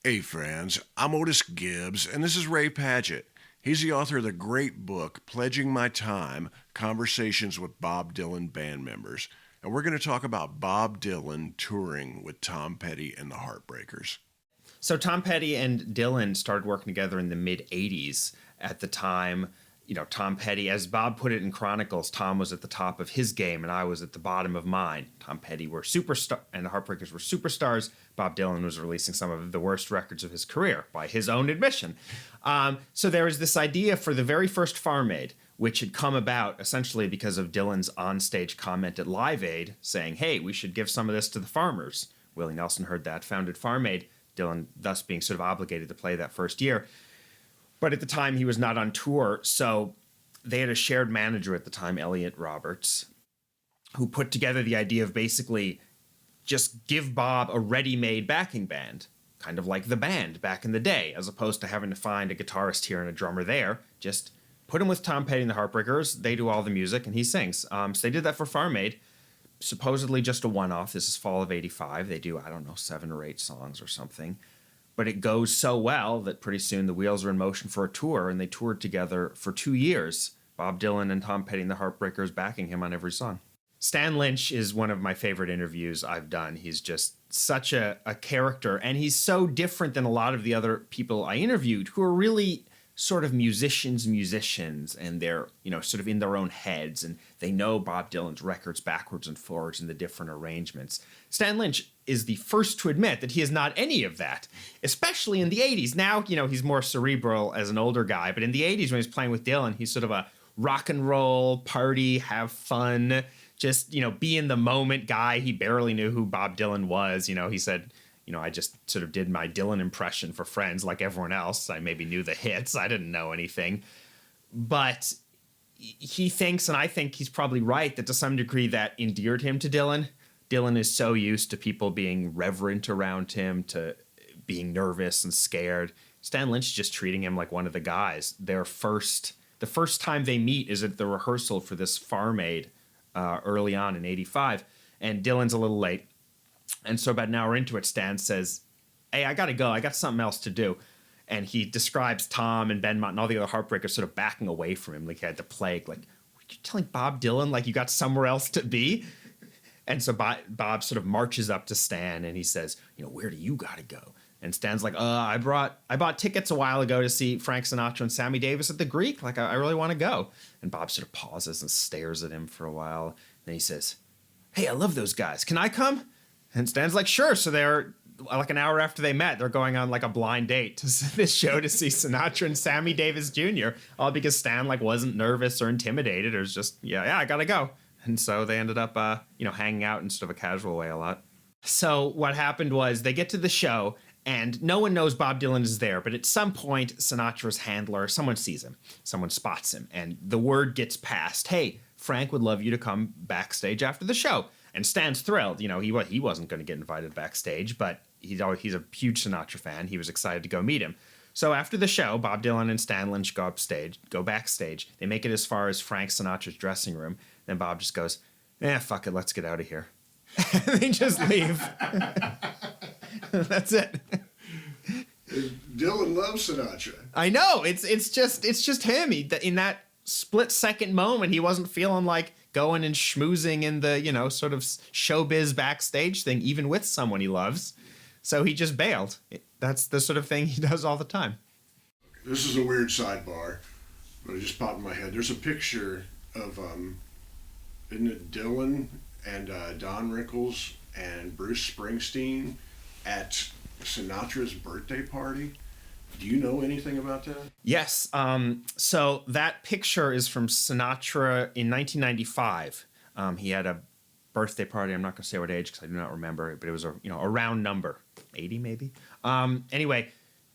Hey friends, I'm Otis Gibbs, and this is Ray Padgett. He's the author of the great book, Pledging My Time, Conversations with Bob Dylan Band Members. And we're going to talk about Bob Dylan touring with Tom Petty and the Heartbreakers. So Tom Petty and Dylan started working together in the mid-'80s. At the time, Tom Petty, as Bob put it in Chronicles, Tom was at the top of his game and I was at the bottom of mine. Tom Petty were superstar and the Heartbreakers were superstars. Bob Dylan was releasing some of the worst records of his career, by his own admission. So there was this idea for the very first Farm Aid, which had come about essentially because of Dylan's onstage comment at Live Aid saying, hey, we should give some of this to the farmers. Willie Nelson heard that, founded Farm Aid, Dylan thus being sort of obligated to play that first year. But at the time, he was not on tour, so they had a shared manager at the time, Elliot Roberts, who put together the idea of basically just give Bob a ready-made backing band, kind of like the band back in the day, as opposed to having to find a guitarist here and a drummer there. Just put him with Tom Petty and the Heartbreakers. They do all the music, and he sings. So they did that for Farm Aid. Supposedly just a one-off. This is fall of '85. They do, 7 or 8 songs or something. But it goes so well that pretty soon the wheels are in motion for a tour, and they toured together for 2 years. Bob Dylan and Tom Petty and the Heartbreakers backing him on every song. Stan Lynch is one of my favorite interviews I've done. He's just such a character, and he's so different than a lot of the other people I interviewed who are really sort of musicians, and they're, sort of in their own heads, and they know Bob Dylan's records backwards and forwards and the different arrangements. Stan Lynch is the first to admit that he is not any of that, especially in the 80s. Now, he's more cerebral as an older guy, but in the 80s when he's playing with Dylan, he's sort of a rock and roll, party, have fun, just, be in the moment guy. He barely knew who Bob Dylan was. He said, I just sort of did my Dylan impression for Friends like everyone else. I maybe knew the hits. I didn't know anything. But he thinks, and I think he's probably right, that to some degree that endeared him to Dylan. Dylan is so used to people being reverent around him, to being nervous and scared. Stan Lynch is just treating him like one of the guys. The first time they meet is at the rehearsal for this Farm Aid early on in '85, and Dylan's a little late. And so about an hour into it, Stan says, hey, I got to go. I got something else to do. And he describes Tom and Ben Mott and all the other Heartbreakers sort of backing away from him like he had the plague. Like, were you telling Bob Dylan like you got somewhere else to be? And so Bob sort of marches up to Stan and he says, where do you got to go? And Stan's like, I bought tickets a while ago to see Frank Sinatra and Sammy Davis at the Greek. Like, I really want to go. And Bob sort of pauses and stares at him for a while. Then he says, hey, I love those guys. Can I come? And Stan's like, sure. So they're like an hour after they met, they're going on like a blind date to this show to see Sinatra and Sammy Davis Jr. All because Stan wasn't nervous or intimidated. It was just, yeah, I got to go. And so they ended up, hanging out in sort of a casual way a lot. So what happened was they get to the show and no one knows Bob Dylan is there. But at some point, Sinatra's handler, someone sees him, someone spots him. And the word gets passed. Hey, Frank would love you to come backstage after the show. And Stan's thrilled. He wasn't going to get invited backstage, but he's a huge Sinatra fan. He was excited to go meet him. So after the show, Bob Dylan and Stan Lynch go backstage. They make it as far as Frank Sinatra's dressing room. Then Bob just goes, fuck it, let's get out of here. And they just leave. That's it. Dylan loves Sinatra. I know. It's just him. In that split second moment, he wasn't feeling like going and schmoozing in the, sort of showbiz backstage thing, even with someone he loves. So he just bailed. That's the sort of thing he does all the time. This is a weird sidebar, but it just popped in my head. There's a picture of, isn't it Dylan and Don Rickles and Bruce Springsteen at Sinatra's birthday party? Do you know anything about that? Yes. So that picture is from Sinatra in 1995. He had a birthday party. I'm not going to say what age because I do not remember it, but it was a round number, 80 maybe. Anyway,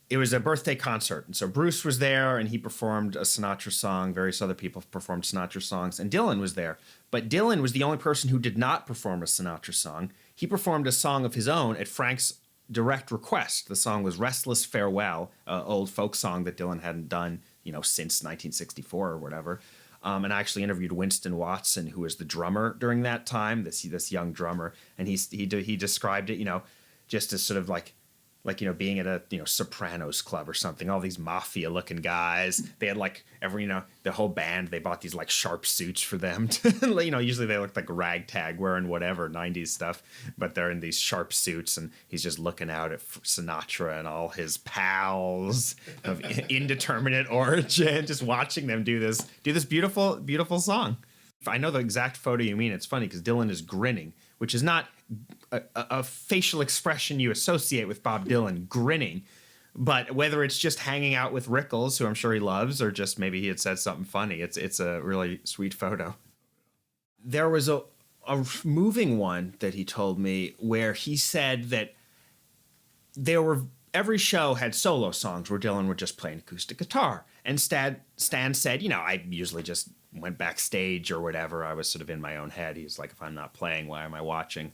it was a birthday concert. And so Bruce was there and he performed a Sinatra song. Various other people performed Sinatra songs and Dylan was there. But Dylan was the only person who did not perform a Sinatra song. He performed a song of his own at Frank's direct request. The song was Restless Farewell, an old folk song that Dylan hadn't done, since 1964 or whatever. And I actually interviewed Winston Watson, who was the drummer during that time, this young drummer, and he described it, just as sort of like like, being at a, Sopranos club or something, all these mafia looking guys. They had like the whole band, they bought these like sharp suits for them. Usually they look like ragtag wearing whatever 90s stuff, but they're in these sharp suits and he's just looking out at Sinatra and all his pals of indeterminate origin, just watching them do this beautiful, beautiful song. I know the exact photo you mean. It's funny because Dylan is grinning, which is not a facial expression you associate with Bob Dylan, grinning. But whether it's just hanging out with Rickles, who I'm sure he loves, or just maybe he had said something funny, it's a really sweet photo. There was a moving one that he told me where he said that every show had solo songs where Dylan would just play an acoustic guitar. And Stan said, I usually just went backstage or whatever. I was sort of in my own head. He's like, if I'm not playing, why am I watching?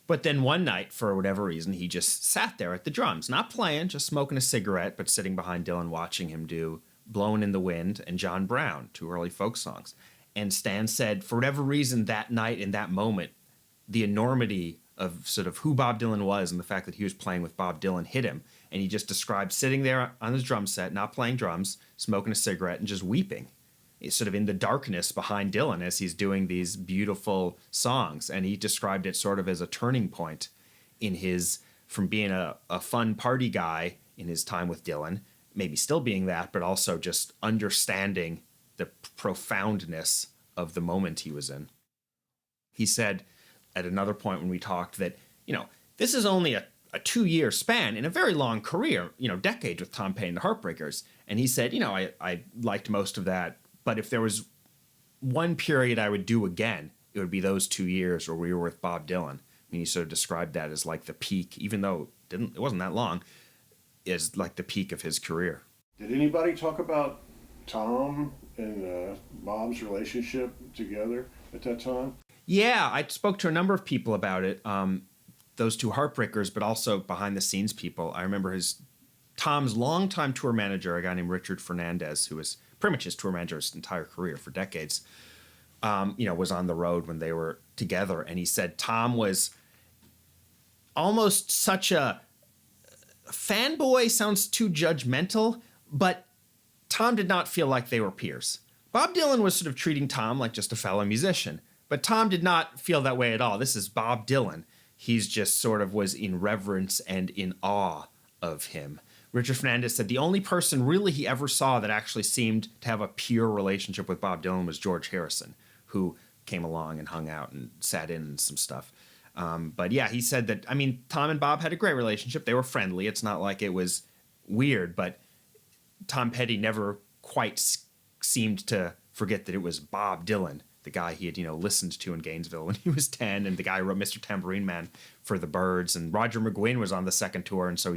But then one night, for whatever reason, he just sat there at the drums, not playing, just smoking a cigarette, but sitting behind Dylan watching him do Blowin' in the Wind and John Brown, two early folk songs. And Stan said, for whatever reason, that night, in that moment, the enormity of sort of who Bob Dylan was and the fact that he was playing with Bob Dylan hit him. And he just described sitting there on his drum set, not playing drums, smoking a cigarette, and just weeping. It's sort of in the darkness behind Dylan as he's doing these beautiful songs. And he described it sort of as a turning point in from being a fun party guy in his time with Dylan, maybe still being that, but also just understanding the profoundness of the moment he was in. He said at another point when we talked that, this is only a 2-year span in a very long career, decades with Tom Petty and the Heartbreakers. And he said, I liked most of that. But if there was one period I would do again, it would be those 2 years where we were with Bob Dylan. I mean, he sort of described that as like the peak, even though it wasn't that long, is like the peak of his career. Did anybody talk about Tom and Bob's relationship together at that time? Yeah, I spoke to a number of people about it, those two Heartbreakers, but also behind-the-scenes people. I remember Tom's longtime tour manager, a guy named Richard Fernandez, who was pretty much his tour manager his entire career for decades, was on the road when they were together. And he said Tom was almost such a fanboy, sounds too judgmental, but Tom did not feel like they were peers. Bob Dylan was sort of treating Tom like just a fellow musician, but Tom did not feel that way at all. This is Bob Dylan. He's just sort of was in reverence and in awe of him. Richard Fernandez said the only person really he ever saw that actually seemed to have a pure relationship with Bob Dylan was George Harrison, who came along and hung out and sat in some stuff. But yeah, he said that, Tom and Bob had a great relationship. They were friendly. It's not like it was weird, but Tom Petty never quite seemed to forget that it was Bob Dylan, the guy he had, listened to in Gainesville when he was 10, and the guy who wrote Mr. Tambourine Man for the Byrds, and Roger McGuinn was on the second tour, and so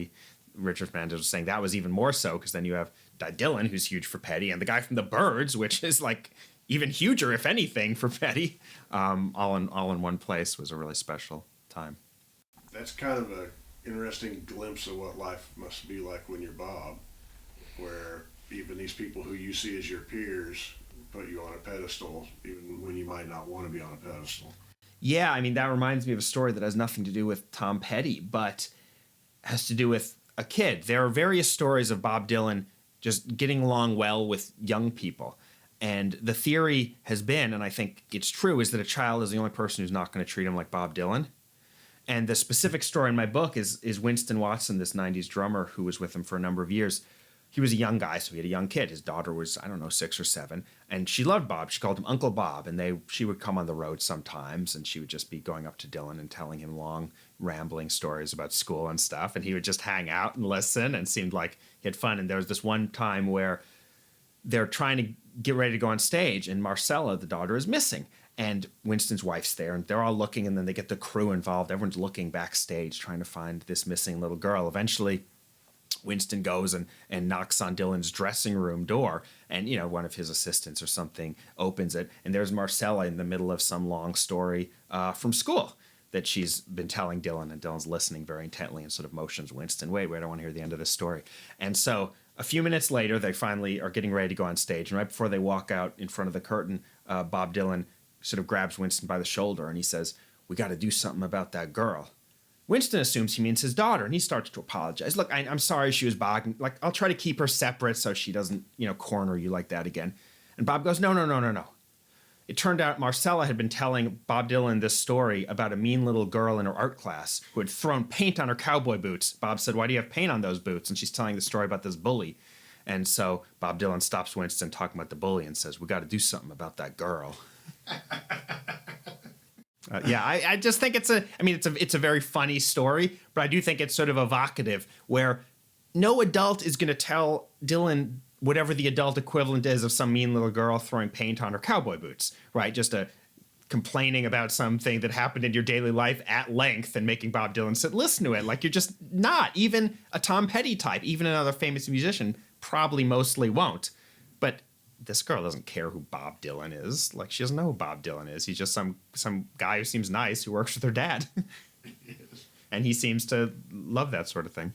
Richard Fernandez was saying that was even more so, because then you have Dylan, who's huge for Petty, and the guy from the Byrds, which is like even huger, if anything, for Petty, all in one place. Was a really special time. That's kind of an interesting glimpse of what life must be like when you're Bob, where even these people who you see as your peers put you on a pedestal, even when you might not want to be on a pedestal. Yeah, that reminds me of a story that has nothing to do with Tom Petty, but has to do with a kid. There are various stories of Bob Dylan just getting along well with young people. And the theory has been, and I think it's true, is that a child is the only person who's not going to treat him like Bob Dylan. And the specific story in my book is Winston Watson, this 90s drummer who was with him for a number of years. He was a young guy, so he had a young kid. His daughter was, 6 or 7. And she loved Bob. She called him Uncle Bob. And she would come on the road sometimes, and she would just be going up to Dylan and telling him long, rambling stories about school and stuff. And he would just hang out and listen, and seemed like he had fun. And there was this one time where they're trying to get ready to go on stage, and Marcella, the daughter, is missing. And Winston's wife's there, and they're all looking, and then they get the crew involved. Everyone's looking backstage, trying to find this missing little girl. Eventually, Winston goes and knocks on Dylan's dressing room door, and one of his assistants or something opens it, and there's Marcella in the middle of some long story from school that she's been telling Dylan, and Dylan's listening very intently and sort of motions Winston, wait, I don't want to hear the end of this story. And so a few minutes later, they finally are getting ready to go on stage, and right before they walk out in front of the curtain, Bob Dylan sort of grabs Winston by the shoulder, and he says, we got to do something about that girl. Winston assumes he means his daughter, and he starts to apologize. Look, I'm sorry she was bogging. Like, I'll try to keep her separate so she doesn't, corner you like that again. And Bob goes, no. It turned out Marcella had been telling Bob Dylan this story about a mean little girl in her art class who had thrown paint on her cowboy boots. Bob said, why do you have paint on those boots? And she's telling the story about this bully. And so Bob Dylan stops Winston talking about the bully and says, we got to do something about that girl. I just think it's a very funny story, but I do think it's sort of evocative where no adult is going to tell Dylan whatever the adult equivalent is of some mean little girl throwing paint on her cowboy boots, right? Just complaining about something that happened in your daily life at length and making Bob Dylan sit listen to it. Like, you're just not. Even a Tom Petty type, even another famous musician, probably mostly won't. But this girl doesn't care who Bob Dylan is. Like, she doesn't know who Bob Dylan is. He's just some guy who seems nice who works with her dad. And he seems to love that sort of thing.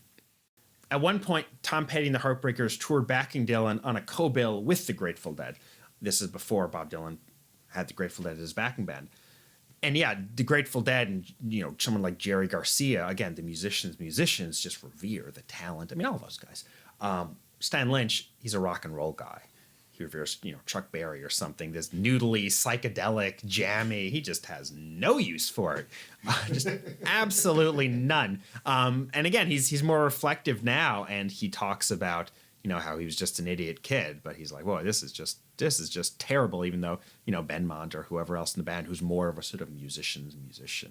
At one point, Tom Petty and the Heartbreakers toured backing Dylan on a co-bill with the Grateful Dead. This is before Bob Dylan had the Grateful Dead as his backing band. And yeah, the Grateful Dead and, someone like Jerry Garcia, again, the musicians just revere the talent. I mean, all those guys. Stan Lynch, he's a rock and roll guy. He reveres, Chuck Berry or something, this noodly, psychedelic, jammy. He just has no use for it. Just absolutely none. And again, he's more reflective now, and he talks about, how he was just an idiot kid, but he's like, whoa, this is just terrible, even though, Benmont or whoever else in the band who's more of a sort of musician,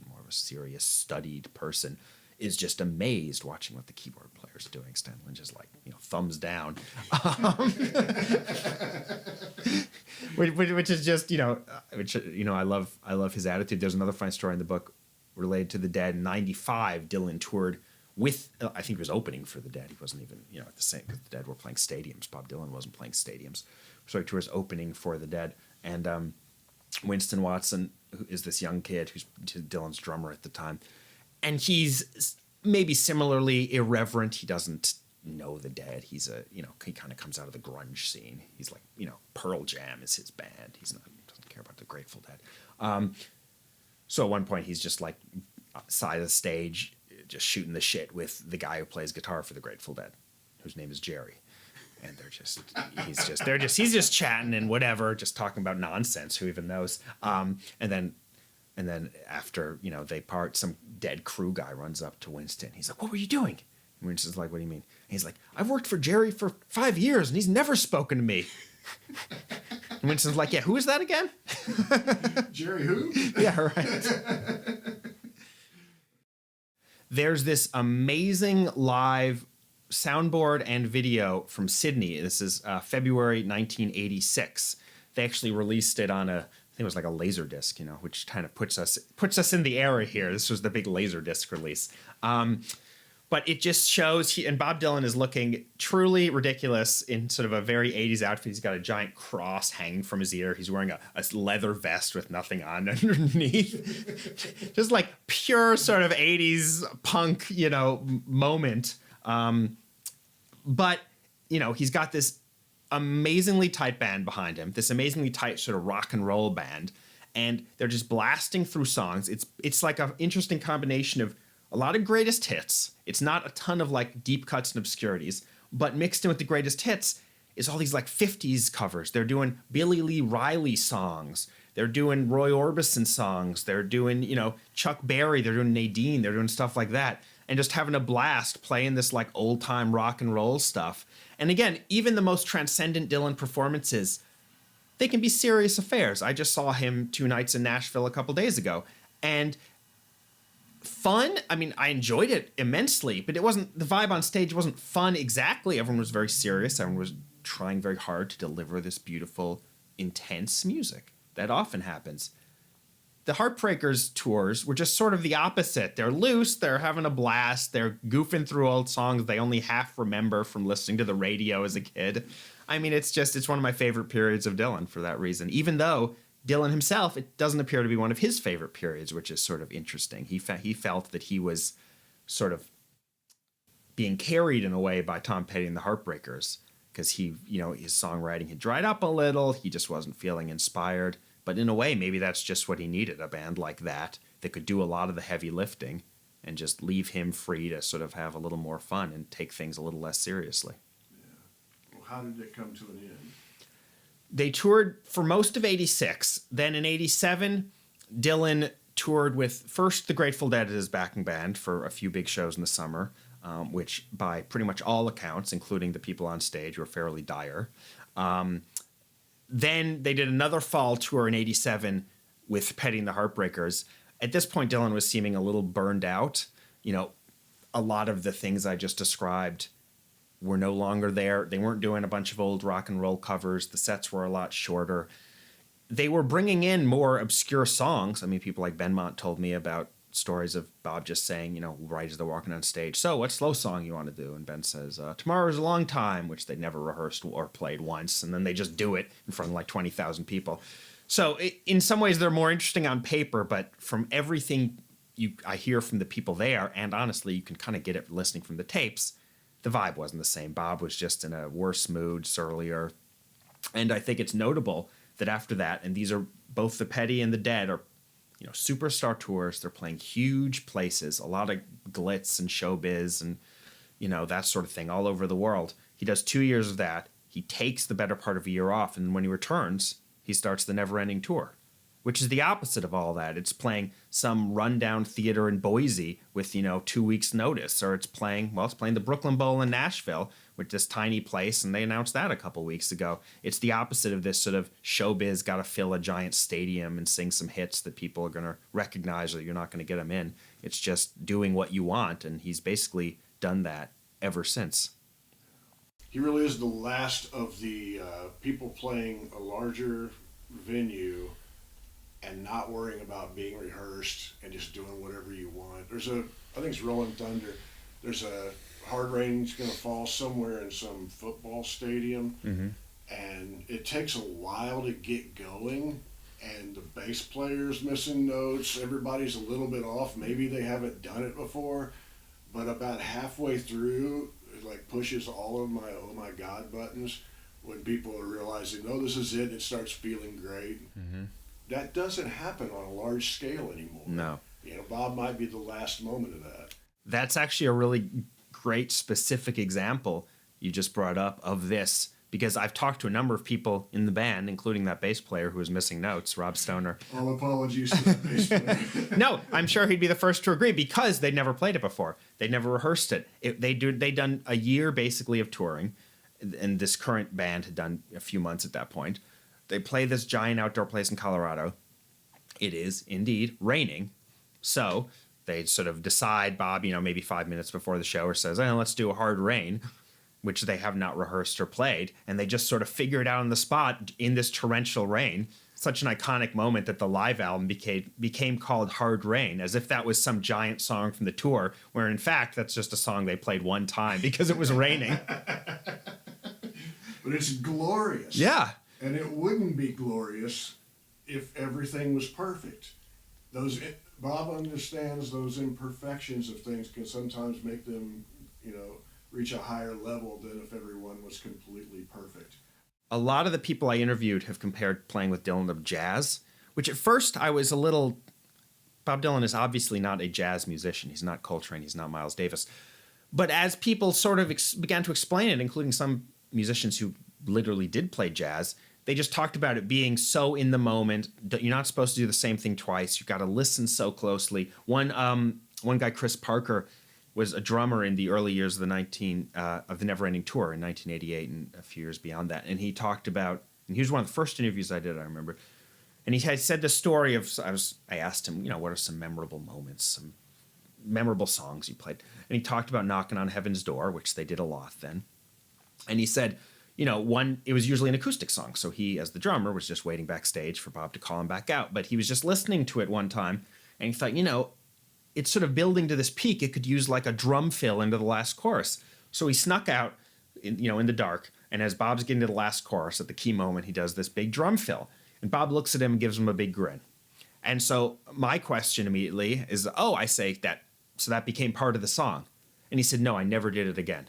more of a serious, studied person, is just amazed watching what the keyboard player's doing. Stan Lynch is like, thumbs down. Which is just, I love his attitude. There's another funny story in the book related to the Dead. In 95, Dylan toured with, I think he was opening for the Dead. He wasn't even, at the same, because the Dead were playing stadiums. Bob Dylan wasn't playing stadiums. So he tours opening for the Dead. And Winston Watson, who is this young kid who's Dylan's drummer at the time, and he's maybe similarly irreverent. He doesn't know the Dead. He's he kind of comes out of the grunge scene. He's like, Pearl Jam is his band. Doesn't care about the Grateful Dead. So at one point he's just like side of the stage, just shooting the shit with the guy who plays guitar for the Grateful Dead, whose name is Jerry. And he's just chatting and whatever, just talking about nonsense. Who even knows? And then after, they part, some Dead crew guy runs up to Winston. He's like, what were you doing? And Winston's like, what do you mean? And he's like, I've worked for Jerry for 5 years and he's never spoken to me. And Winston's like, yeah, who is that again? Jerry who? Yeah, right. There's this amazing live soundboard and video from Sydney. This is February 1986. They actually released it on I think it was like a laser disc, which kind of puts us in the era here. This was the big laser disc release. But it just shows, and Bob Dylan is looking truly ridiculous in sort of a very 80s outfit. He's got a giant cross hanging from his ear. He's wearing a leather vest with nothing on underneath. Just like pure sort of 80s punk, moment. But, he's got this amazingly tight band behind him, this amazingly tight sort of rock and roll band, and they're just blasting through songs. It's like an interesting combination of a lot of greatest hits. It's not a ton of like deep cuts and obscurities, but mixed in with the greatest hits is all these like 50s covers. They're doing Billy Lee Riley songs. They're doing Roy Orbison songs. They're doing, Chuck Berry. They're doing Nadine. They're doing stuff like that. And just having a blast playing this like old time rock and roll stuff. And again, even the most transcendent Dylan performances, they can be serious affairs. I just saw him 2 nights in Nashville a couple days ago. And fun, I mean, I enjoyed it immensely, but it wasn't, the vibe on stage wasn't fun exactly. Everyone was very serious. Everyone was trying very hard to deliver this beautiful, intense music. That often happens. The Heartbreakers tours were just sort of the opposite. They're loose, they're having a blast, they're goofing through old songs they only half remember from listening to the radio as a kid. I mean, it's one of my favorite periods of Dylan for that reason. Even though Dylan himself, it doesn't appear to be one of his favorite periods, which is sort of interesting. He felt that he was sort of being carried in a way by Tom Petty and the Heartbreakers because his songwriting had dried up a little. He just wasn't feeling inspired. But in a way, maybe that's just what he needed, a band like that could do a lot of the heavy lifting and just leave him free to sort of have a little more fun and take things a little less seriously. Well, how did it come to an end? They toured for most of 86. Then in 87, Dylan toured with first the Grateful Dead as his backing band for a few big shows in the summer, which by pretty much all accounts, including the people on stage, were fairly dire. Then they did another fall tour in 87 with Petty and the Heartbreakers. At this point, Dylan was seeming a little burned out. You know, a lot of the things I just described were no longer there. They weren't doing a bunch of old rock and roll covers. The sets were a lot shorter. They were bringing in more obscure songs. I mean, people like Benmont told me about stories of Bob just saying, you know, right as they're walking on stage, so what slow song you want to do? And Ben says, Tomorrow's a Long Time, which they never rehearsed or played once. And then they just do it in front of like 20,000 people. So in some ways, they're more interesting on paper, but from everything I hear from the people there, and honestly, you can kind of get it listening from the tapes, the vibe wasn't the same. Bob was just in a worse mood, surlier. And I think it's notable that after that, and these are both the Petty and the Dead are, you know, superstar tours. They're playing huge places, a lot of glitz and showbiz and, you know, that sort of thing all over the world. He does 2 years of that. He takes the better part of a year off, and when he returns, he starts the Never-Ending Tour, which is the opposite of all that. It's playing some rundown theater in Boise with, you know, 2 weeks' notice, or it's playing the Brooklyn Bowl in Nashville with this tiny place, and they announced that a couple weeks ago. It's the opposite of this sort of showbiz, got to fill a giant stadium and sing some hits that people are going to recognize or you're not going to get them in. It's just doing what you want, and he's basically done that ever since. He really is the last of the people playing a larger venue and not worrying about being rehearsed and just doing whatever you want. I think it's Rolling Thunder. There's a hard rain's going to fall somewhere in some football stadium, and it takes a while to get going, and the bass player's missing notes. Everybody's a little bit off. Maybe they haven't done it before, but about halfway through, it like pushes all of my oh my God buttons when people are realizing, no, this is it. It starts feeling great. That doesn't happen on a large scale anymore. No. You know, Bob might be the last moment of that. That's actually a really great specific example you just brought up of this, because I've talked to a number of people in the band, including that bass player who was missing notes, Rob Stoner. All apologies to that bass player. No, I'm sure he'd be the first to agree, because they'd never played it before. They'd never rehearsed it. They'd done a year basically of touring, and this current band had done a few months at that point. They play this giant outdoor place in Colorado. It is indeed raining. So they sort of decide, Bob, you know, maybe 5 minutes before the show, says, let's do a hard rain, which they have not rehearsed or played. And they just sort of figure it out on the spot in this torrential rain. Such an iconic moment that the live album became called Hard Rain, as if that was some giant song from the tour, where in fact that's just a song they played one time because it was raining. But it's glorious. Yeah. And it wouldn't be glorious if everything was perfect. Bob understands those imperfections of things can sometimes make them, you know, reach a higher level than if everyone was completely perfect. A lot of the people I interviewed have compared playing with Dylan to jazz, which at first I was a little... Bob Dylan is obviously not a jazz musician. He's not Coltrane. He's not Miles Davis. But as people sort of began to explain it, including some musicians who literally did play jazz, they just talked about it being so in the moment. You're not supposed to do the same thing twice. You've got to listen so closely. One guy, Chris Parker, was a drummer in the early years of the Never-Ending Tour in 1988 and a few years beyond that. And he talked about, and he was one of the first interviews I did, I remember. And he had said the story of, I asked him, you know, what are some memorable moments, some memorable songs you played? And he talked about Knocking on Heaven's Door, which they did a lot then. And he said, you know, it was usually an acoustic song. So he, as the drummer, was just waiting backstage for Bob to call him back out. But he was just listening to it one time, and he thought, you know, it's sort of building to this peak. It could use like a drum fill into the last chorus. So he snuck out, in the dark. And as Bob's getting to the last chorus, at the key moment, he does this big drum fill. And Bob looks at him and gives him a big grin. And so my question immediately is, I say that, so that became part of the song. And he said, no, I never did it again.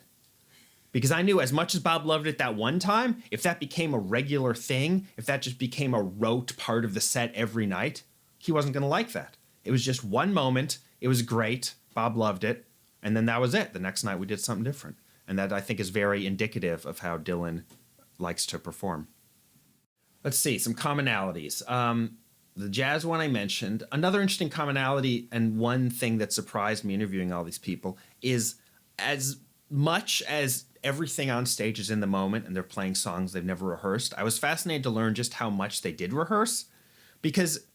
Because I knew as much as Bob loved it that one time, if that became a regular thing, if that just became a rote part of the set every night, he wasn't going to like that. It was just one moment. It was great. Bob loved it. And then that was it. The next night we did something different. And that, I think, is very indicative of how Dylan likes to perform. Let's see, some commonalities. The jazz one I mentioned. Another interesting commonality, and one thing that surprised me interviewing all these people, is as much as everything on stage is in the moment and they're playing songs they've never rehearsed, I was fascinated to learn just how much they did rehearse, because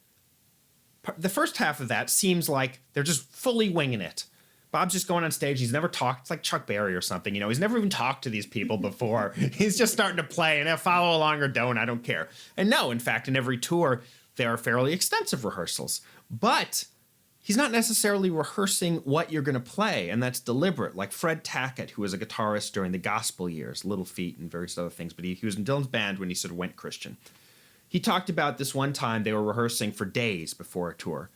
the first half of that seems like they're just fully winging it. Bob's just going on stage. He's never talked. It's like Chuck Berry or something. He's never even talked to these people before. He's just starting to play, and follow along or don't. I don't care. And no, in fact, in every tour, there are fairly extensive rehearsals. But he's not necessarily rehearsing what you're going to play, and that's deliberate. Like Fred Tackett, who was a guitarist during the gospel years, Little Feat and various other things, but he was in Dylan's band when he sort of went Christian. He talked about this one time they were rehearsing for days before a tour.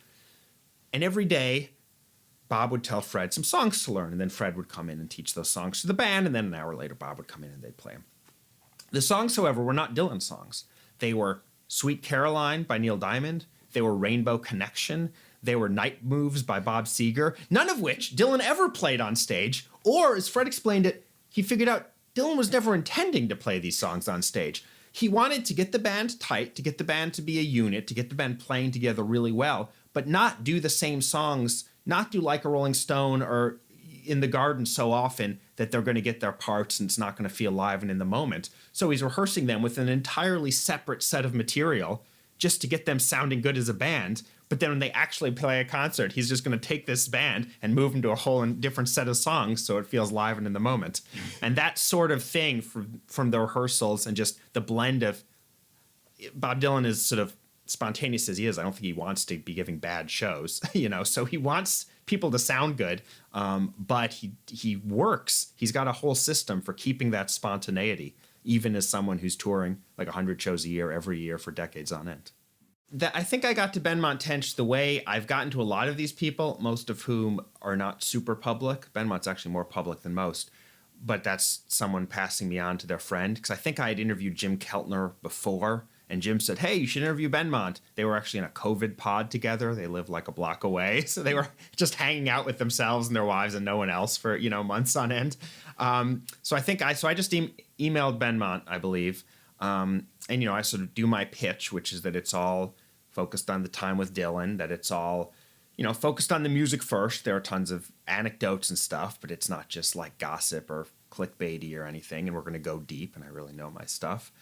And every day, Bob would tell Fred some songs to learn, and then Fred would come in and teach those songs to the band, and then an hour later, Bob would come in and they'd play them. The songs, however, were not Dylan songs. They were Sweet Caroline by Neil Diamond. They were Rainbow Connection. They were Night Moves by Bob Seger, none of which Dylan ever played on stage, or, as Fred explained it, he figured out Dylan was never intending to play these songs on stage. He wanted to get the band tight, to get the band to be a unit, to get the band playing together really well, but not do the same songs, not do Like a Rolling Stone or In the Garden so often that they're going to get their parts and it's not going to feel live and in the moment. So he's rehearsing them with an entirely separate set of material just to get them sounding good as a band. But then when they actually play a concert, he's just going to take this band and move them to a whole different set of songs so it feels live and in the moment. And that sort of thing from the rehearsals and just the blend of Bob Dylan is sort of spontaneous as he is. I don't think he wants to be giving bad shows, so he wants people to sound good, but he works. He's got a whole system for keeping that spontaneity, even as someone who's touring like 100 shows a year every year for decades on end. I think I got to Benmont Tench the way I've gotten to a lot of these people, most of whom are not super public. Benmont's actually more public than most, but that's someone passing me on to their friend, because I think I had interviewed Jim Keltner before, and Jim said, hey, you should interview Benmont. They were actually in a COVID pod together. They lived like a block away, so they were just hanging out with themselves and their wives and no one else for months on end. So I just emailed Benmont, I believe. And, I sort of do my pitch, which is that it's all focused on the time with Dylan, that it's all, focused on the music first. There are tons of anecdotes and stuff, but it's not just like gossip or clickbaity or anything. And we're going to go deep, and I really know my stuff.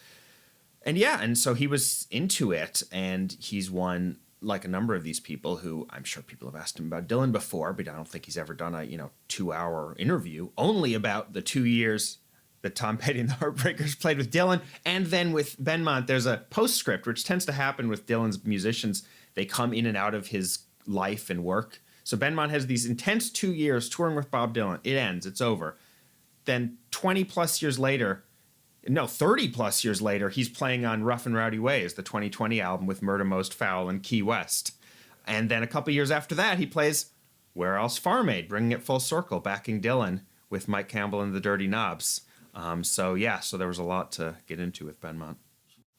And yeah, and so he was into it, and he's one, like a number of these people who I'm sure people have asked him about Dylan before, but I don't think he's ever done a, 2-hour interview only about the 2 years that Tom Petty and the Heartbreakers played with Dylan. And then with Benmont, there's a postscript, which tends to happen with Dylan's musicians. They come in and out of his life and work. So Benmont has these intense 2 years touring with Bob Dylan. It ends. It's over. Then 30 plus years later, he's playing on Rough and Rowdy Ways, the 2020 album with Murder Most Foul and Key West. And then a couple years after that, he plays Where Else Farm Aid, bringing it full circle, backing Dylan with Mike Campbell and the Dirty Knobs. So there was a lot to get into with Benmont.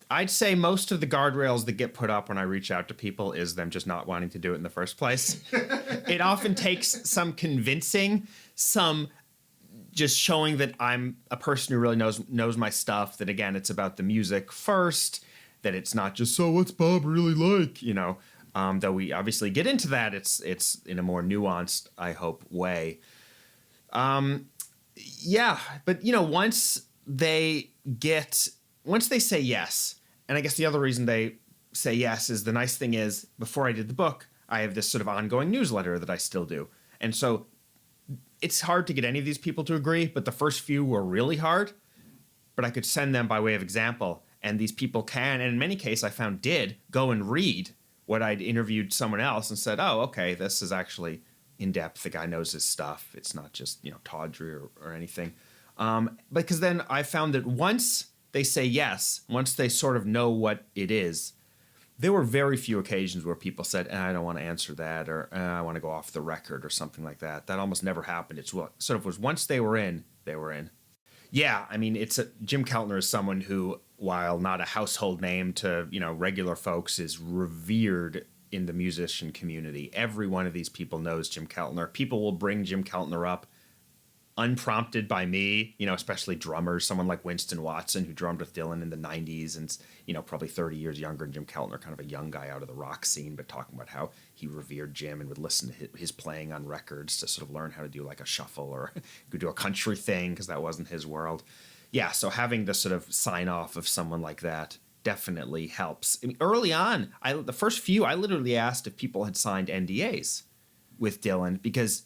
I'd say most of the guardrails that get put up when I reach out to people is them just not wanting to do it in the first place. It often takes some convincing, some just showing that I'm a person who really knows my stuff, that again, it's about the music first, that it's not just, so what's Bob really like, though we obviously get into that, it's in a more nuanced, I hope, way. Yeah, but once they say yes, and I guess the other reason they say yes is the nice thing is, before I did the book, I have this sort of ongoing newsletter that I still do. And so it's hard to get any of these people to agree, but the first few were really hard, but I could send them by way of example. And these people can, and in many cases I found did, go and read what I'd interviewed someone else and said, oh, okay, this is actually in depth. The guy knows his stuff. It's not just, tawdry or anything. Because then I found that once they say yes, once they sort of know what it is, there were very few occasions where people said, I don't want to answer that, or I want to go off the record or something like that. That almost never happened. It's what sort of was once they were in, they were in. Yeah, I mean, Jim Keltner is someone who, while not a household name to, regular folks, is revered in the musician community. Every one of these people knows Jim Keltner. People will bring Jim Keltner up unprompted by me, especially drummers, someone like Winston Watson, who drummed with Dylan in the 90s and, probably 30 years younger than Jim Keltner, kind of a young guy out of the rock scene, but talking about how he revered Jim and would listen to his playing on records to sort of learn how to do like a shuffle or could do a country thing because that wasn't his world. Yeah, so having the sort of sign off of someone like that definitely helps. I mean, early on, the first few, I literally asked if people had signed NDAs with Dylan because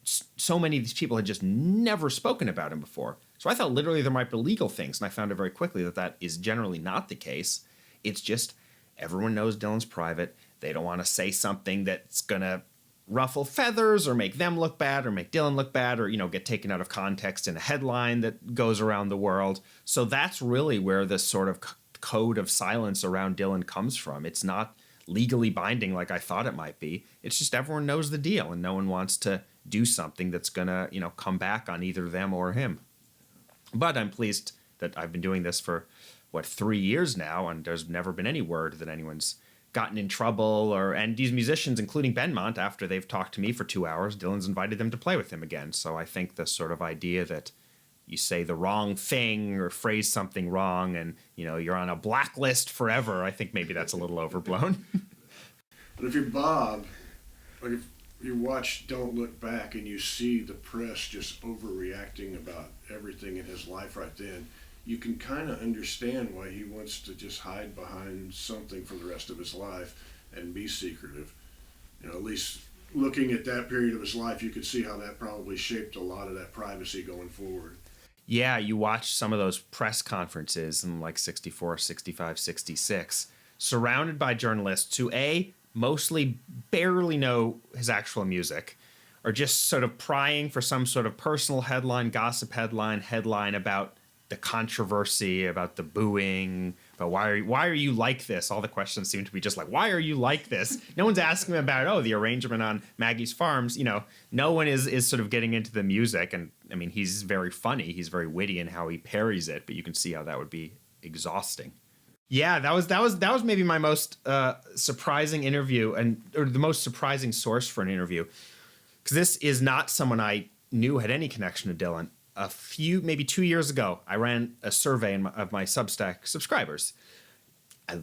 so many of these people had just never spoken about him before. So I thought literally there might be legal things, and I found out very quickly that is generally not the case. It's just everyone knows Dylan's private. They don't want to say something that's going to ruffle feathers or make them look bad or make Dylan look bad or, get taken out of context in a headline that goes around the world. So that's really where this sort of code of silence around Dylan comes from. It's not legally binding like I thought it might be. It's just everyone knows the deal and no one wants to do something that's going to, come back on either them or him. But I'm pleased that I've been doing this for, 3 years now, and there's never been any word that anyone's gotten in trouble and these musicians, including Benmont, after they've talked to me for 2 hours, Dylan's invited them to play with him again. So I think the sort of idea that you say the wrong thing or phrase something wrong and, you're on a blacklist forever, I think maybe that's a little overblown. But if you're Bob, like if you watch Don't Look Back and you see the press just overreacting about everything in his life right then, you can kind of understand why he wants to just hide behind something for the rest of his life and be secretive. At least looking at that period of his life, you could see how that probably shaped a lot of that privacy going forward. Yeah, you watch some of those press conferences in like 64, 65, 66, surrounded by journalists who, mostly barely know his actual music, or just sort of prying for some sort of personal headline, gossip headline about the controversy, about the booing, about why are you like this? All the questions seem to be just like, why are you like this? No one's asking him about, the arrangement on Maggie's Farms. No one is sort of getting into the music. And I mean, he's very funny. He's very witty in how he parries it, but you can see how that would be exhausting. Yeah, that was maybe my most surprising interview or the most surprising source for an interview, because this is not someone I knew had any connection to Dylan. Maybe 2 years ago, I ran a survey of my Substack subscribers.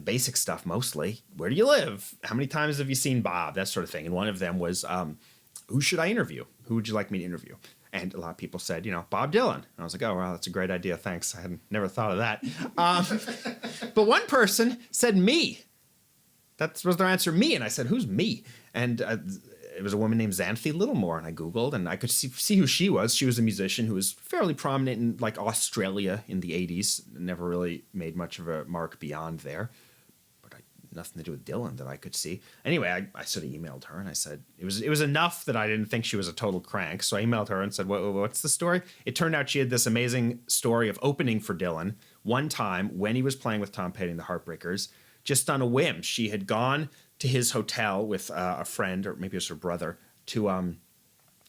Basic stuff mostly. Where do you live? How many times have you seen Bob? That sort of thing. And one of them was, who should I interview? Who would you like me to interview? And a lot of people said, Bob Dylan. And I was like, oh, wow, that's a great idea. Thanks. I had never thought of that. But one person said me. That was their answer, me. And I said, who's me? And it was a woman named Xanthi Littlemore. And I Googled, and I could see who she was. She was a musician who was fairly prominent in like Australia in the 80s. Never really made much of a mark beyond there. Nothing to do with Dylan that I could see. Anyway, I sort of emailed her and I said, it was enough that I didn't think she was a total crank. So I emailed her and said, what's the story? It turned out she had this amazing story of opening for Dylan one time when he was playing with Tom Petty and the Heartbreakers, just on a whim. She had gone to his hotel with a friend, or maybe it was her brother, to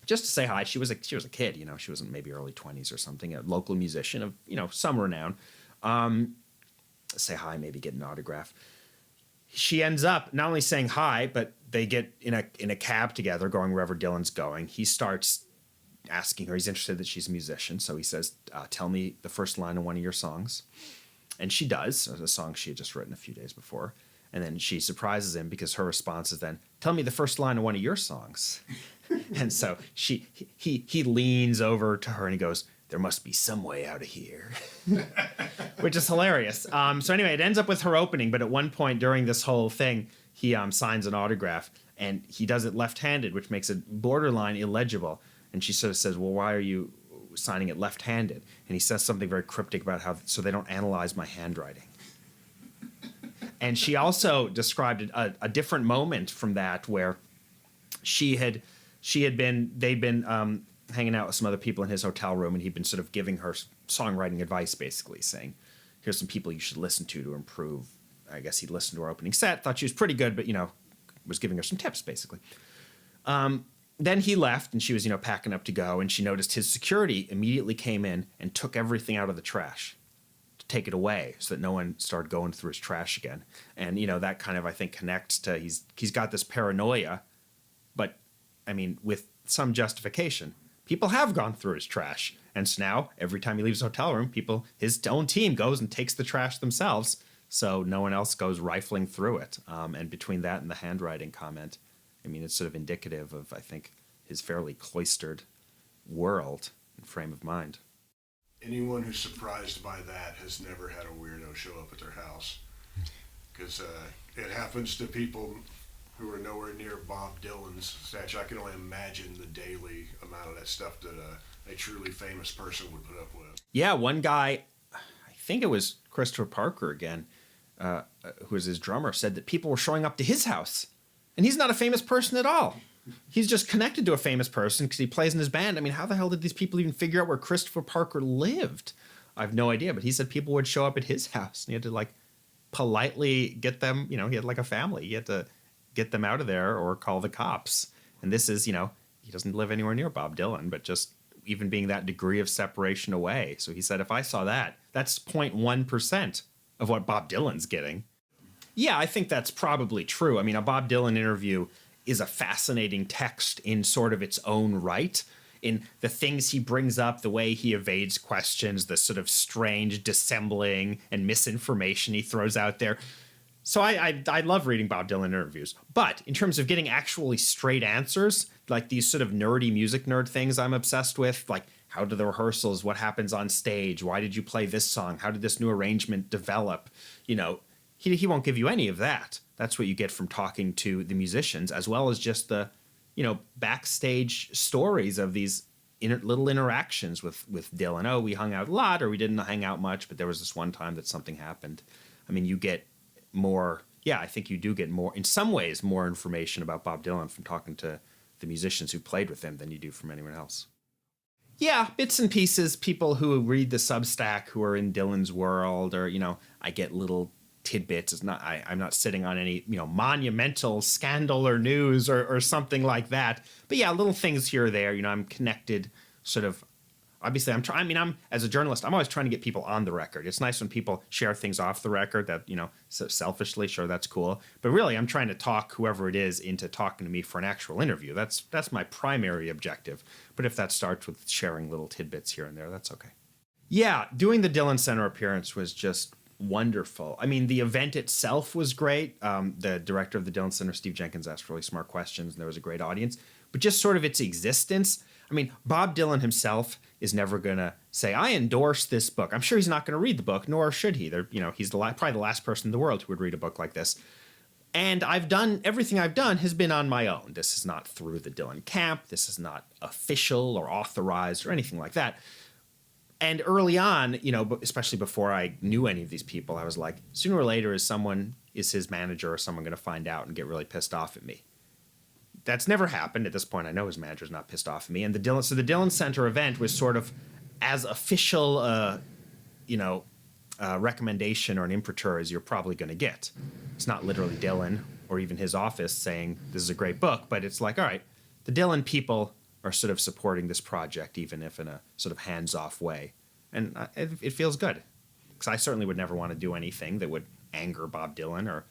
just to say hi. She was a kid, she was in maybe early 20s or something, a local musician of, some renown. Say hi, maybe get an autograph. She ends up not only saying hi, but they get in a cab together going wherever Dylan's going. He starts asking her. He's interested that she's a musician. So he says, tell me the first line of one of your songs. And she does, a song she had just written a few days before. And then she surprises him because her response is then, tell me the first line of one of your songs. And so he leans over to her and he goes, there must be some way out of here, which is hilarious. So anyway, it ends up with her opening, but at one point during this whole thing, he signs an autograph, and he does it left-handed, which makes it borderline illegible. And she sort of says, well, why are you signing it left-handed? And he says something very cryptic about so they don't analyze my handwriting. And she also described a different moment from that where they'd been hanging out with some other people in his hotel room, and he'd been sort of giving her songwriting advice, basically saying, here's some people you should listen to improve. I guess he'd listened to her opening set, thought she was pretty good, but, was giving her some tips, basically. Then he left, and she was, packing up to go, and she noticed his security immediately came in and took everything out of the trash. take it away so that no one started going through his trash again. And, that kind of, I think, connects to he's got this paranoia, but, I mean, with some justification. People have gone through his trash. And so now, every time he leaves his hotel room, his own team goes and takes the trash themselves, so no one else goes rifling through it. And between that and the handwriting comment, I mean, it's sort of indicative of, I think, his fairly cloistered world and frame of mind. Anyone who's surprised by that has never had a weirdo show up at their house. Because it happens to people who are nowhere near Bob Dylan's statue. I can only imagine the daily amount of that stuff that a truly famous person would put up with. Yeah, one guy, I think it was Christopher Parker again, who was his drummer, said that people were showing up to his house. And he's not a famous person at all. He's just connected to a famous person because he plays in his band. I mean, how the hell did these people even figure out where Christopher Parker lived? I have no idea, but he said people would show up at his house. And he had to, politely get them, he had a family. He had to get them out of there or call the cops. And this is, he doesn't live anywhere near Bob Dylan, but just even being that degree of separation away. So he said, if I saw that, that's 0.1% of what Bob Dylan's getting. Yeah, I think that's probably true. I mean, a Bob Dylan interview is a fascinating text in sort of its own right, in the things he brings up, the way he evades questions, the sort of strange dissembling and misinformation he throws out there. So I love reading Bob Dylan interviews. But in terms of getting actually straight answers, like these sort of nerdy music nerd things I'm obsessed with, like how do the rehearsals, what happens on stage, why did you play this song, how did this new arrangement develop, he won't give you any of that. That's what you get from talking to the musicians, as well as just the, backstage stories of these little interactions with Dylan. Oh, we hung out a lot, or we didn't hang out much, but there was this one time that something happened. I mean, you get more, I think you do get more, in some ways, more information about Bob Dylan from talking to the musicians who played with him than you do from anyone else. Yeah, bits and pieces, people who read the Substack who are in Dylan's world, or, I get little tidbits. It's not, I'm not sitting on any, monumental scandal or news or something like that. But yeah, little things here or there, I'm connected sort of. Obviously, I'm as a journalist, I'm always trying to get people on the record. It's nice when people share things off the record that, so selfishly, sure, that's cool. But really, I'm trying to talk whoever it is into talking to me for an actual interview. That's my primary objective. But if that starts with sharing little tidbits here and there, that's okay. Yeah, doing the Dylan Center appearance was just wonderful. I mean, the event itself was great. The director of the Dylan Center, Steve Jenkins, asked really smart questions, and there was a great audience. But just sort of its existence, I mean, Bob Dylan himself is never going to say, I endorse this book. I'm sure he's not going to read the book, nor should he. He's probably the last person in the world who would read a book like this. And everything I've done has been on my own. This is not through the Dylan camp. This is not official or authorized or anything like that. And early on, especially before I knew any of these people, I was like, sooner or later, is his manager or someone going to find out and get really pissed off at me? That's never happened. At this point, I know his manager's not pissed off at me. And the Dylan Center event was sort of as official, recommendation or an imprimatur as you're probably going to get. It's not literally Dylan or even his office saying this is a great book, but it's like, all right, the Dylan people are sort of supporting this project, even if in a sort of hands-off way. And it feels good. Because I certainly would never want to do anything that would anger Bob Dylan or,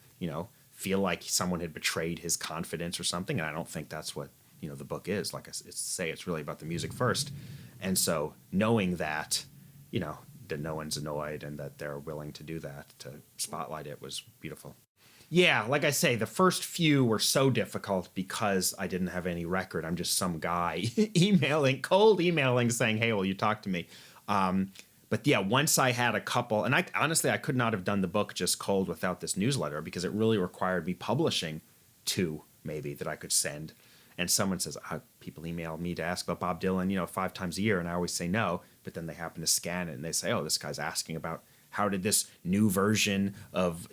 feel like someone had betrayed his confidence or something. And I don't think that's what, the book is. Like I say, it's really about the music first. And so knowing that, that no one's annoyed and that they're willing to do that, to spotlight it, was beautiful. Yeah, like I say, the first few were so difficult because I didn't have any record. I'm just some guy cold emailing, saying, hey, will you talk to me? But yeah, once I had a couple, and I could not have done the book just cold without this newsletter, because it really required me publishing 2, maybe, that I could send. And someone says, people email me to ask about Bob Dylan, 5 times a year, and I always say no. But then they happen to scan it, and they say, oh, this guy's asking about how did this new version of,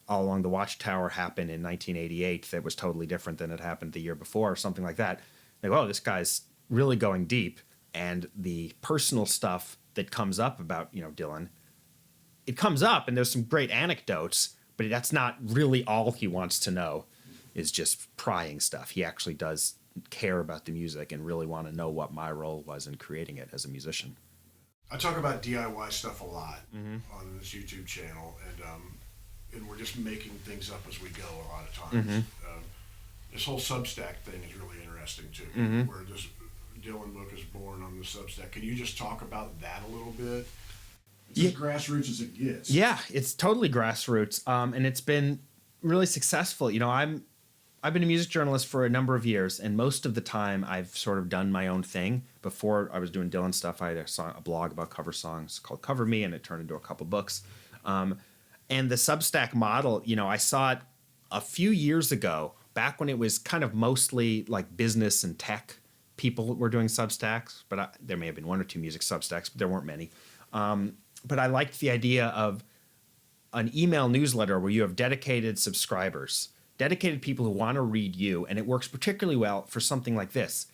All Along the Watchtower happen in 1988 that was totally different than it happened the year before, or something like that. They go, oh, this guy's really going deep. And the personal stuff that comes up about, Dylan, it comes up and there's some great anecdotes, but that's not really all he wants to know, is just prying stuff. He actually does care about the music and really want to know what my role was in creating it as a musician. I talk about DIY stuff a lot on this YouTube channel, and we're just making things up as we go a lot of times. This whole Substack thing is really interesting too, where this Dylan book is born on the Substack. Can you just talk about that a little bit? It's as grassroots as it gets. Yeah, it's totally grassroots, and it's been really successful. You know, I've been a music journalist for a number of years, and most of the time I've sort of done my own thing. Before I was doing Dylan stuff, I had a blog about cover songs called Cover Me, and it turned into a couple books. And the Substack model, you know, I saw it a few years ago, back when it was kind of mostly like business and tech people were doing Substacks, but there may have been one or two music Substacks, but there weren't many. But I liked the idea of an email newsletter where you have dedicated subscribers, dedicated people who want to read you, and it works particularly well for something like this.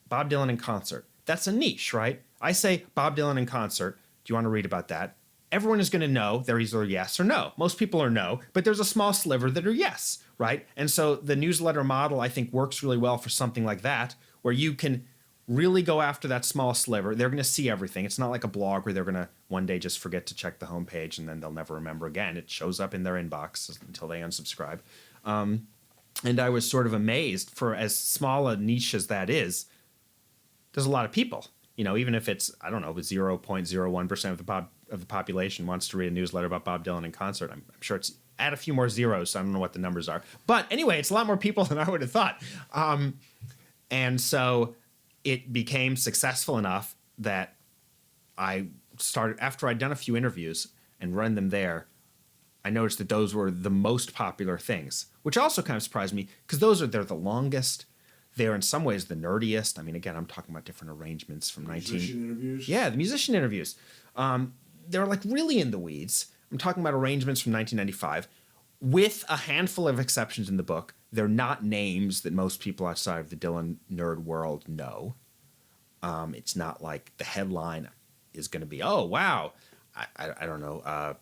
Bob Dylan in concert. That's a niche, right? I say Bob Dylan in concert. Do you want to read about that? Everyone is going to know they're either yes or no. Most people are no, but there's a small sliver that are yes, right? And so the newsletter model, I think, works really well for something like that, where you can really go after that small sliver. They're going to see everything. It's not like a blog where they're going to one day just forget to check the homepage and then they'll never remember again. It shows up in their inbox until they unsubscribe. And I was sort of amazed, for as small a niche as that is, there's a lot of people. You know, even if it's, I don't know, 0.01% of the population wants to read a newsletter about Bob Dylan in concert. I'm sure it's add a few more zeros, so I don't know what the numbers are. But anyway, it's a lot more people than I would have thought. And so it became successful enough that I started, after I'd done a few interviews and run them there, I noticed that those were the most popular things, which also kind of surprised me, because they're the longest. They're in some ways the nerdiest. I mean, again, I'm talking about different arrangements from Musician interviews? Yeah, the musician interviews. They're like really in the weeds. I'm talking about arrangements from 1995. With a handful of exceptions in the book, they're not names that most people outside of the Dylan nerd world know. It's not like the headline is going to be, oh, wow, I don't know,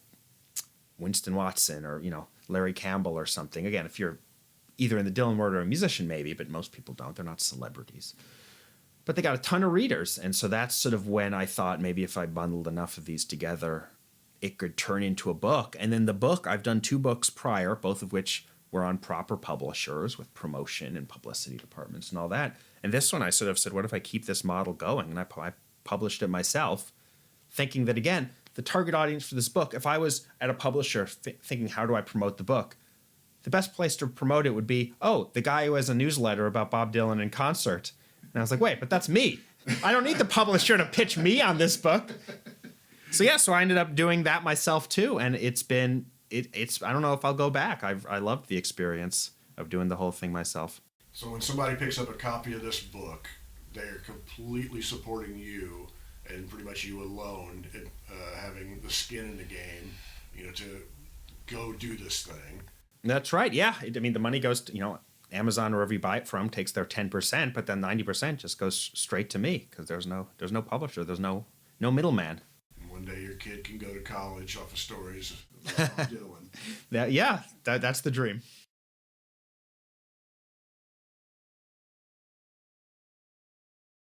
Winston Watson or, you know, Larry Campbell or something. Again, if you're either in the Dylan world or a musician, maybe, but most people don't. They're not celebrities. But they got a ton of readers, and so that's sort of when I thought maybe if I bundled enough of these together, it could turn into a book. And then the book, I've done 2 books prior, both of which were on proper publishers with promotion and publicity departments and all that. And this one I sort of said, what if I keep this model going? And I published it myself, thinking that, again, the target audience for this book, if I was at a publisher thinking, how do I promote the book? The best place to promote it would be, oh, the guy who has a newsletter about Bob Dylan in concert. And I was like, wait, but that's me. I don't need the publisher to pitch me on this book. So I ended up doing that myself too. And it's I don't know if I'll go back. I loved the experience of doing the whole thing myself. So when somebody picks up a copy of this book, they're completely supporting you and pretty much you alone, having the skin in the game, you know, to go do this thing. That's right. Yeah. I mean, the money goes to, you know, Amazon or wherever you buy it from takes their 10%, but then 90% just goes straight to me because there's no publisher. There's no middleman. And one day your kid can go to college off of stories of Dylan. That's the dream.